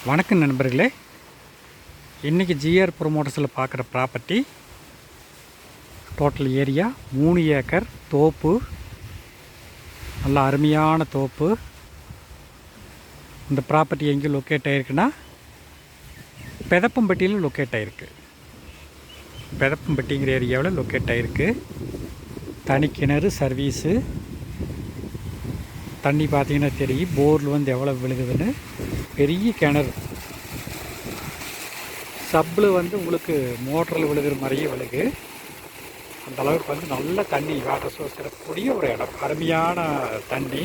வணக்கம் நண்பர்களே. இன்றைக்கி ஜிஆர் ப்ரொமோட்டர்ஸில் பார்க்குற ப்ராப்பர்ட்டி டோட்டல் ஏரியா 3 ஏக்கர் தோப்பு, நல்ல அருமையான தோப்பு. இந்த ப்ராப்பர்ட்டி எங்கே லொக்கேட் ஆகிருக்குன்னா பெதப்பம்பட்டியில் லொக்கேட் ஆகிருக்கு. பெதப்பம்பட்டிங்கிற ஏரியாவில் லொக்கேட் ஆகிருக்கு. தனி கிணறு சர்வீஸு, தண்ணி பார்த்தீங்கன்னா தெரியும். போரில் வந்து எவ்வளோ விழுகுதுன்னு, பெரிய கிணறு. சப்பில் வந்து உங்களுக்கு மோட்டரில் விழுகிற மாதிரியே விழுகு. அந்த அளவுக்கு வந்து நல்ல தண்ணி, வாட்டர் சோர்ஸ் இருக்கக்கூடிய ஒரு இடம். அருமையான தண்ணி.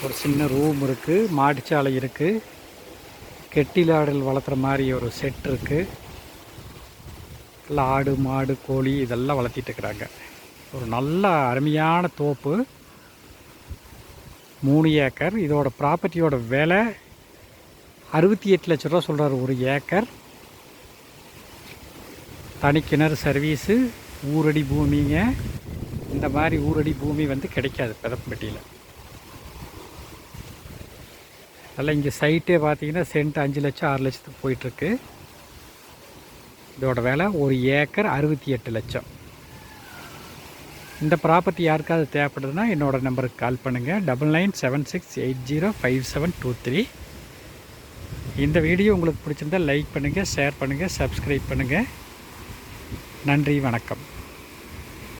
ஒரு சின்ன ரூம் இருக்குது, மாடிச்சாலை இருக்குது, கெட்டிலாடல் வளர்த்துற மாதிரி ஒரு செட் இருக்குது. நல்லா ஆடு மாடு கோழி இதெல்லாம் வளர்த்திட்டு இருக்கிறாங்க. ஒரு நல்ல அருமையான தோப்பு, 3 ஏக்கர். இதோட ப்ராப்பர்ட்டியோட விலை 68 லட்ச ரூபா சொல்கிறார் ஒரு ஏக்கர். தனி கிணறு சர்வீஸு, ஊரடி பூமிங்க. இந்த மாதிரி ஊரடி பூமி வந்து கிடைக்காது பெதப்பம்பட்டியில். அதெல்லாம் இங்கே சைட்டே பார்த்தீங்கன்னா சென்ட் 5 லட்சம் 6 லட்சத்துக்கு போயிட்டுருக்கு. இதோட விலை ஒரு ஏக்கர் 68 லட்சம். இந்த ப்ராப்பர்ட்டி யாருக்காவது தேவைப்படுதுன்னா என்னோடய நம்பருக்கு கால் பண்ணுங்கள். 9976805723. இந்த வீடியோ உங்களுக்கு பிடிச்சிருந்தால் லைக் பண்ணுங்கள், ஷேர் பண்ணுங்கள், சப்ஸ்கிரைப் பண்ணுங்கள். நன்றி, வணக்கம்.